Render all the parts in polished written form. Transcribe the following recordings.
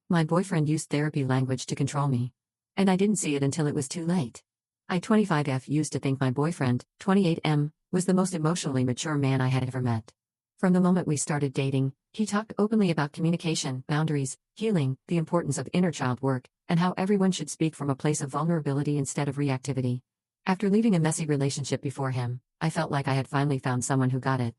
My boyfriend used therapy language to control me. And I didn't see it until it was too late. I 25F used to think my boyfriend, 28M, was the most emotionally mature man I had ever met. From the moment we started dating, he talked openly about communication, boundaries, healing, the importance of inner child work, and how everyone should speak from a place of vulnerability instead of reactivity. After leaving a messy relationship before him, I felt like I had finally found someone who got it.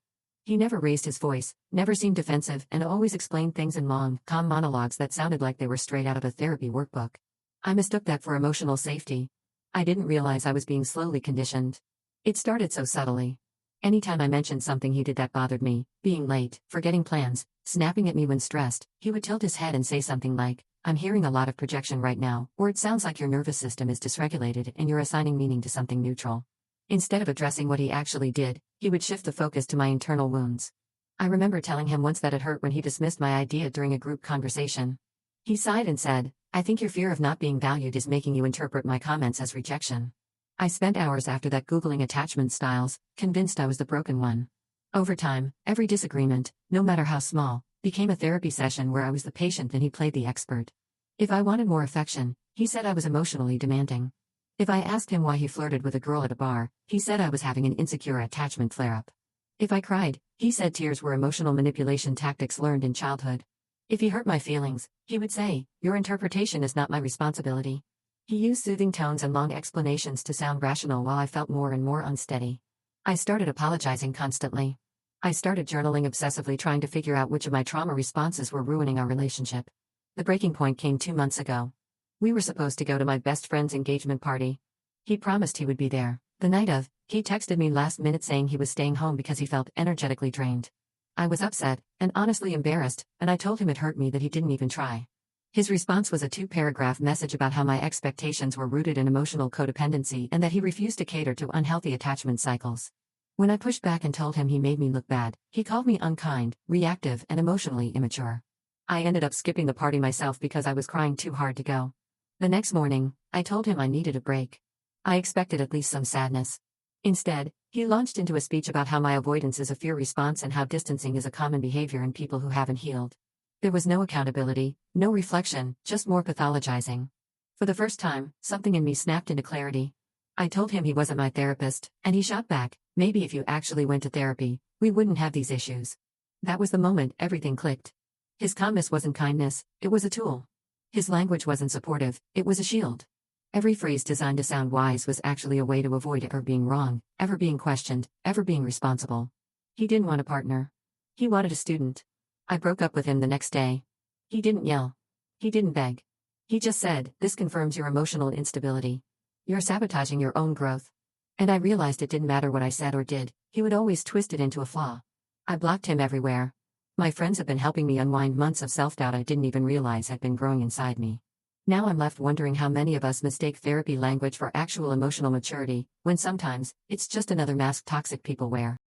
He never raised his voice, never seemed defensive, and always explained things in long, calm monologues that sounded like they were straight out of a therapy workbook. I mistook that for emotional safety. I didn't realize I was being slowly conditioned. It started so subtly. Anytime I mentioned something he did that bothered me, being late, forgetting plans, snapping at me when stressed, he would tilt his head and say something like, "I'm hearing a lot of projection right now," or "It sounds like your nervous system is dysregulated and you're assigning meaning to something neutral." Instead of addressing what he actually did, he would shift the focus to my internal wounds. I remember telling him once that it hurt when he dismissed my idea during a group conversation. He sighed and said, "I think your fear of not being valued is making you interpret my comments as rejection." I spent hours after that Googling attachment styles, convinced I was the broken one. Over time, every disagreement, no matter how small, became a therapy session where I was the patient and he played the expert. If I wanted more affection, he said I was emotionally demanding. If I asked him why he flirted with a girl at a bar, he said I was having an insecure attachment flare-up. If I cried, he said tears were emotional manipulation tactics learned in childhood. If he hurt my feelings, he would say, "Your interpretation is not my responsibility." He used soothing tones and long explanations to sound rational while I felt more and more unsteady. I started apologizing constantly. I started journaling obsessively, trying to figure out which of my trauma responses were ruining our relationship. The breaking point came 2 months ago. We were supposed to go to my best friend's engagement party. He promised he would be there. The night of, he texted me last minute saying he was staying home because he felt energetically drained. I was upset, and honestly embarrassed, and I told him it hurt me that he didn't even try. His response was a 2-paragraph message about how my expectations were rooted in emotional codependency and that he refused to cater to unhealthy attachment cycles. When I pushed back and told him he made me look bad, he called me unkind, reactive, and emotionally immature. I ended up skipping the party myself because I was crying too hard to go. The next morning, I told him I needed a break. I expected at least some sadness. Instead, he launched into a speech about how my avoidance is a fear response and how distancing is a common behavior in people who haven't healed. There was no accountability, no reflection, just more pathologizing. For the first time, something in me snapped into clarity. I told him he wasn't my therapist, and he shot back, "Maybe if you actually went to therapy, we wouldn't have these issues." That was the moment everything clicked. His calmness wasn't kindness, it was a tool. His language wasn't supportive, it was a shield. Every phrase designed to sound wise was actually a way to avoid ever being wrong, ever being questioned, ever being responsible. He didn't want a partner. He wanted a student. I broke up with him the next day. He didn't yell. He didn't beg. He just said, "This confirms your emotional instability. You're sabotaging your own growth." And I realized it didn't matter what I said or did, he would always twist it into a flaw. I blocked him everywhere. My friends have been helping me unwind months of self-doubt I didn't even realize had been growing inside me. Now I'm left wondering how many of us mistake therapy language for actual emotional maturity, when sometimes, it's just another mask toxic people wear.